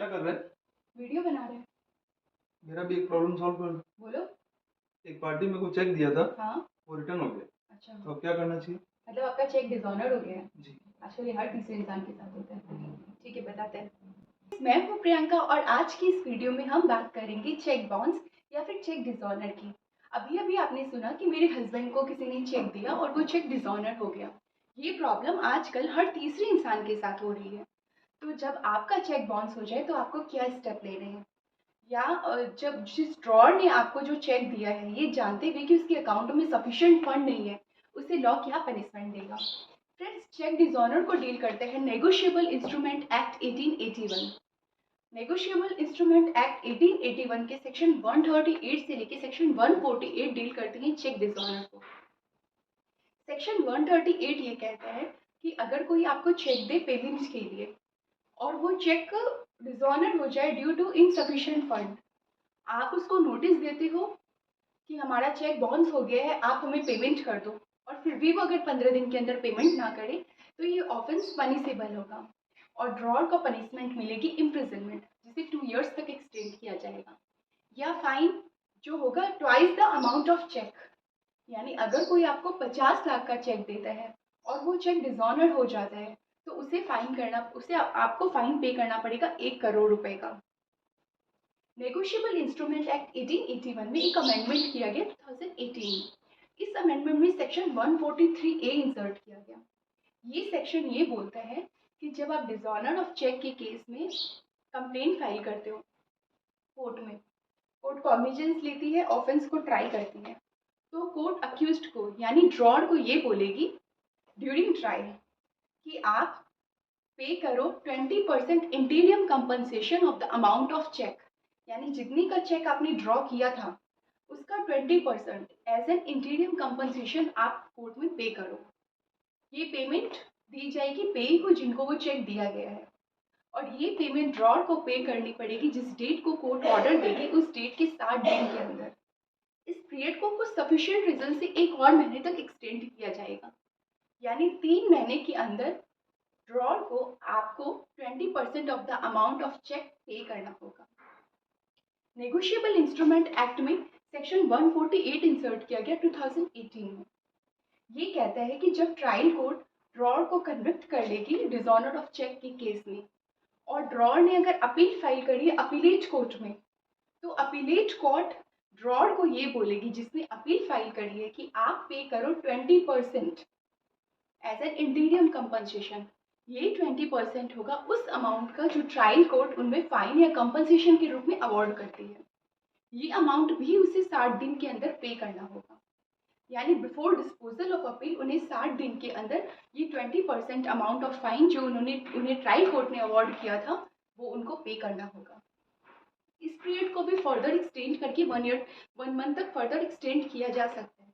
क्या कर रहे हैं? वीडियो बना रहे हैं। मेरा भी एक प्रॉब्लम सॉल्व कर। बोलो। एक पार्टी में को चेक दिया था, हाँ। वो रिटर्न हो गया। अच्छा, तो अब क्या करना चाहिए? मतलब आपका चेक डिसऑनर्ड हो गया है। जी। आजकल ये हर तीसरे इंसान के साथ होता है। ठीक है, बताते हैं। मैं हूँ प्रियंका और आज की इस वीडियो में हम बात करेंगे चेक बाउंस या फिर चेक डिसऑनर की। अभी अभी आपने सुना कि मेरे हस्बैंड को किसी ने चेक दिया और वो चेक डिसऑनर हो गया। ये प्रॉब्लम आजकल हर तीसरे इंसान के साथ हो रही है। तो जब आपका चेक बाउंस हो जाए तो आपको क्या स्टेप लेने हैं, या जब जिस ड्रॉर ने आपको जो चेक दिया है ये जानते हुए कि उसके अकाउंट में सफिशिएंट फंड नहीं है, उसे लॉ क्या पनिशमेंट देगा। फ्रेंड्स, चेक डिसऑनर को डील करते हैं negotiable instrument act 1881। Negotiable instrument act 1881 के सेक्शन 138 से लेके सेक्शन 148 डील करते हैं चेक डिसऑनर को। सेक्शन 138 ये कहता है कि अगर कोई आपको चेक दे पेमेंट के लिए और वो चेक डिसऑनर हो जाए ड्यू टू इनसफिशिएंट फंड, आप उसको नोटिस देते हो कि हमारा चेक बाउंस हो गया है, आप हमें पेमेंट कर दो, और फिर भी वो अगर 15 दिन के अंदर पेमेंट ना करे तो ये ऑफेंस पनिशेबल होगा और ड्रॉर को पनिशमेंट मिलेगी इम्प्रिजनमेंट, जिसे 2 इयर्स तक एक्सटेंड किया जाएगा, या फाइन जो होगा twice the amount of cheque. यानी अगर कोई आपको 50 लाख का चेक देता है और वो चेक डिसऑनर हो जाता है तो उसे आपको फाइन पे करना पड़ेगा 1 करोड़ रुपए का। नेगोशिएबल इंस्ट्रूमेंट एक्ट 1881 में एक अमेंडमेंट किया गया 2018। इस अमेंडमेंट में सेक्शन 143A इंसर्ट किया गया। ये सेक्शन ये बोलता है कि जब आप डिसऑनर ऑफ चेक के केस में कंप्लेंट फाइल करते हो कोर्ट में, कोर्ट कॉग्निजेंस लेती है, ऑफेंस को ट्राई करती है, तो कोर्ट अक्यूज्ड को यानी ड्रॉर को ये बोलेगी ड्यूरिंग ट्रायल कि आप पे करो 20% interim compensation of the amount of cheque. यानी जितनी का चेक आपने ड्रॉ किया था उसका 20% एज एन इंटीरियम कंपनसेशन आप कोर्ट में पे करो। ये पेमेंट दी जाएगी पेई को जिनको वो चेक दिया गया है, और ये पेमेंट ड्रॉर को पे करनी पड़ेगी जिस डेट को कोर्ट ऑर्डर देगी उस डेट के 60 दिन के अंदर। इस पीरियड को कुछ सफिशिएंट रीजन से 1 और महीने तक एक्सटेंड किया जाएगा, यानी 3 महीने के अंदर ड्रॉर को आपको 20% of the amount of cheque pay करना होगा। नेगोशिएबल इंस्ट्रूमेंट एक्ट में सेक्शन 148 इंसर्ट किया गया 2018 में। ये कहता है कि जब ट्रायल कोर्ट ड्रॉर को कन्विक्ट कर लेगी डिसऑनर ऑफ चेक के केस में और ड्रॉर ने अगर अपील फाइल करी है अपीलेट कोर्ट में, तो अपीलेट कोर्ट ड्रॉर को ये बोलेगी जिसने अपील फाइल करी है कि आप पे करो 20% एज एन इंटीरियम कंपनसेशन। ये 20% होगा उस अमाउंट का जो ट्रायल कोर्ट उनमें फाइन या कंपनसेशन के रूप में अवार्ड करती है। ये अमाउंट भी उसे 60 दिन के अंदर पे करना होगा, यानी बिफोर डिस्पोजल ऑफ अपील उन्हें 60 दिन के अंदर ये 20% अमाउंट ऑफ फाइन जो उन्हें ट्रायल कोर्ट ने अवार्ड किया था वो उनको पे करना होगा। इस पीरियड को भी फर्दर एक्सटेंड करके 1 मंथ तक फर्दर एक्सटेंड किया जा सकता है,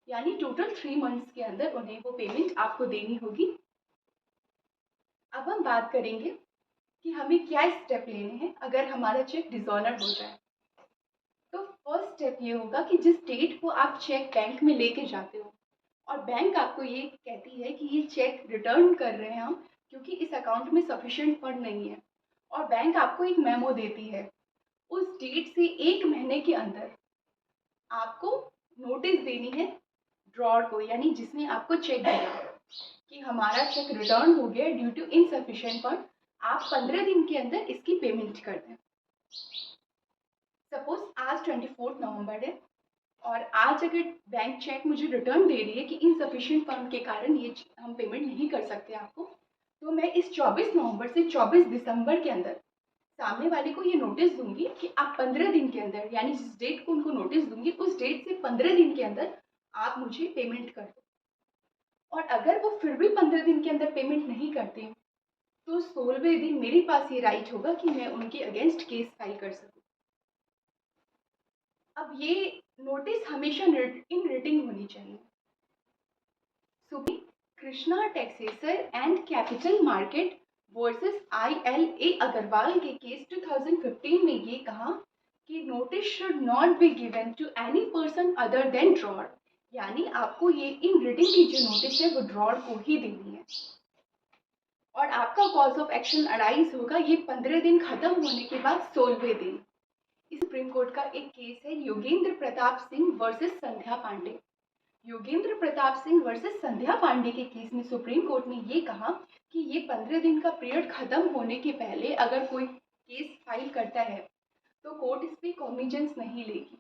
यानी टोटल 3 मंथ्स के अंदर उन्हें वो पेमेंट आपको देनी होगी। अब हम बात करेंगे कि हमें क्या स्टेप लेने हैं अगर हमारा चेक डिसऑनर हो जाए। तो फर्स्ट स्टेप ये होगा कि जिस डेट को आप चेक बैंक में लेके जाते हो और बैंक आपको ये कहती है कि ये चेक रिटर्न कर रहे हैं हम क्योंकि इस अकाउंट में सफिशिएंट फंड नहीं है, और बैंक आपको एक मेमो देती है, उस डेट से 1 महीने के अंदर आपको नोटिस देनी है ड्रॉर को, यानी जिसने आपको चेक दिया, कि हमारा चेक रिटर्न हो गया ड्यू टू इनसफिशिएंट फंड, आप 15 दिन के अंदर इसकी पेमेंट कर दें। सपोज आज 24 नवंबर है और आज अगर बैंक चेक मुझे रिटर्न दे रही है कि इनसफिशिएंट फंड के कारण ये हम पेमेंट नहीं कर सकते आपको, तो मैं इस 24 नवंबर से 24 दिसंबर के अंदर सामने वाले को ये नोटिस दूंगी कि आप 15 दिन के अंदर, यानी जिस डेट को उनको नोटिस दूंगी उस डेट से 15 दिन के अंदर आप मुझे पेमेंट कर दो। और अगर वो फिर भी 15 दिन के अंदर पेमेंट नहीं करते तो 16वें दिन मेरे पास ये राइट होगा कि मैं उनके अगेंस्ट केस फाइल कर सकूं। अब ये नोटिस हमेशा इन रिटिंग होनी चाहिए। सुप्रीम कृष्णा टैक्सेसर and capital market versus ILA Agarwal के केस 2015 में ये कहा कि notice should not be given to any person other than drawer, यानी आपको ये इन रिटिंग की जो नोटिस है वो ड्रॉर को ही देनी है। और आपका कॉज ऑफ एक्शन अराइज होगा ये 15 दिन खत्म होने के बाद 16वें दिन। इस सुप्रीम कोर्ट का एक केस है योगेंद्र प्रताप सिंह वर्सेस संध्या पांडे। योगेंद्र प्रताप सिंह वर्सेस संध्या पांडे के केस में सुप्रीम कोर्ट ने ये कहा कि ये 15 दिन का पीरियड खत्म होने के पहले अगर कोई केस फाइल करता है तो कोर्ट इस पर कॉग्निजेंस नहीं लेगी,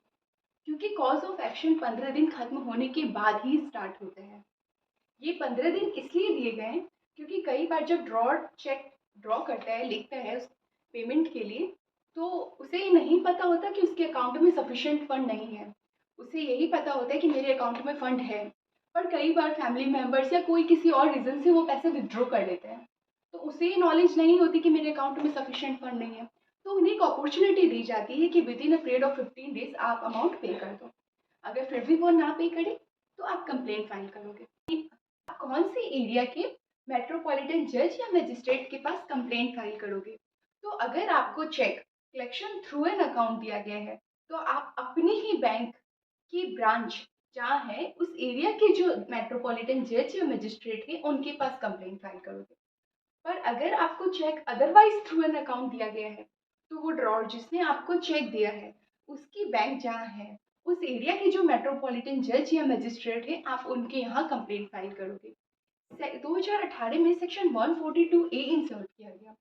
क्योंकि कॉज ऑफ एक्शन 15 दिन खत्म होने के बाद ही स्टार्ट होते हैं। ये 15 दिन इसलिए दिए गए हैं क्योंकि कई बार जब चेक ड्रॉ करता है, लिखता है उस पेमेंट के लिए, तो उसे ये नहीं पता होता कि उसके अकाउंट में सफिशिएंट फंड नहीं है। उसे यही पता होता है कि मेरे अकाउंट में फंड है, पर कई बार फैमिली मेम्बर्स या कोई किसी और रीज़न से वो पैसे विड्रॉ कर लेते हैं, तो उसे नॉलेज नहीं होती कि मेरे अकाउंट में सफिशिएंट फंड नहीं है। तो उन्हें एक अपॉर्चुनिटी दी जाती है कि with in a period of 15 days आप अमाउंट पे कर दो। अगर फिर भी वो ना पे करे तो आप कंप्लेंट फाइल करोगे। आप कौन से एरिया के मेट्रोपॉलिटन जज या मजिस्ट्रेट के पास कंप्लेंट फाइल करोगे? तो अगर आपको cheque collection through an account दिया गया है तो आप अपनी ही बैंक की ब्रांच जहाँ है उस एरिया के जो मेट्रोपॉलिटन जज या मजिस्ट्रेट है उनके पास कंप्लेंट फाइल करोगे। पर अगर आपको cheque otherwise through an account दिया गया है तो वो ड्रॉर जिसने आपको चेक दिया है उसकी बैंक जहाँ है उस एरिया के जो मेट्रोपॉलिटन जज या मजिस्ट्रेट है आप उनके यहाँ कंप्लेंट फाइल करोगे। 2018 में सेक्शन 142A इंसर्ट किया गया।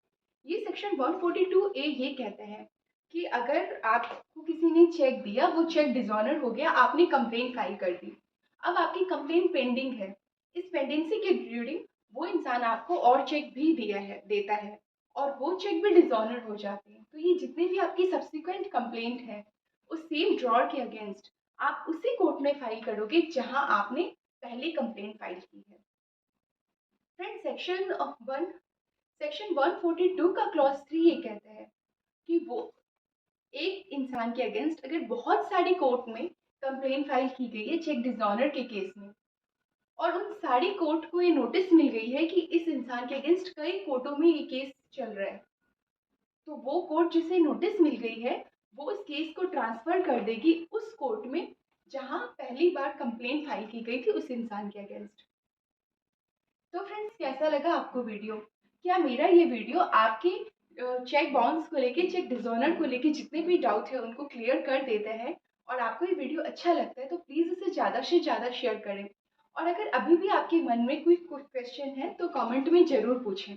ये सेक्शन 142A ये कहता है कि अगर आपको किसी ने चेक दिया, वो चेक डिसऑनर हो गया, आपने कंप्लेंट फाइल कर दी, अब आपकी कंप्लेंट पेंडिंग है, इस पेंडेंसी के ड्यूरिंग वो इंसान आपको और चेक भी देता है और वो चेक भी डिसऑनर हो जाते हैं, तो ये जितने भी आपकी सब्सिक्वेंट कंप्लेंट है उस सेम ड्रॉर के अगेंस्ट आप उसी कोर्ट में फाइल करोगे जहां आपने पहले कंप्लेंट फाइल की है। फ्रेंड, सेक्शन 142 का क्लॉज 3 ये कहता है कि वो एक इंसान के अगेंस्ट अगर बहुत सारी कोर्ट में कंप्लेंट फाइल की गई है चेक डिसऑनर के केस में और उन सारी कोर्ट को ये नोटिस मिल गई है कि इस इंसान के अगेंस्ट कई कोर्टों में ये केस चल रहा है, तो वो कोर्ट जिसे नोटिस मिल गई है वो उस केस को ट्रांसफर कर देगी उस कोर्ट में जहां पहली बार कंप्लेंट फाइल की गई थी उस इंसान के अगेंस्ट। तो फ्रेंड्स, कैसा लगा आपको वीडियो? क्या मेरा ये वीडियो आपके चेक बाउंस को लेके, चेक डिसऑनर को लेके जितने भी डाउट है उनको क्लियर कर देता है और आपको ये वीडियो अच्छा लगता है तो प्लीज़ इसे ज़्यादा से ज़्यादा शेयर करें। और अगर अभी भी आपके मन में कोई क्वेश्चन है तो कमेंट में ज़रूर पूछें।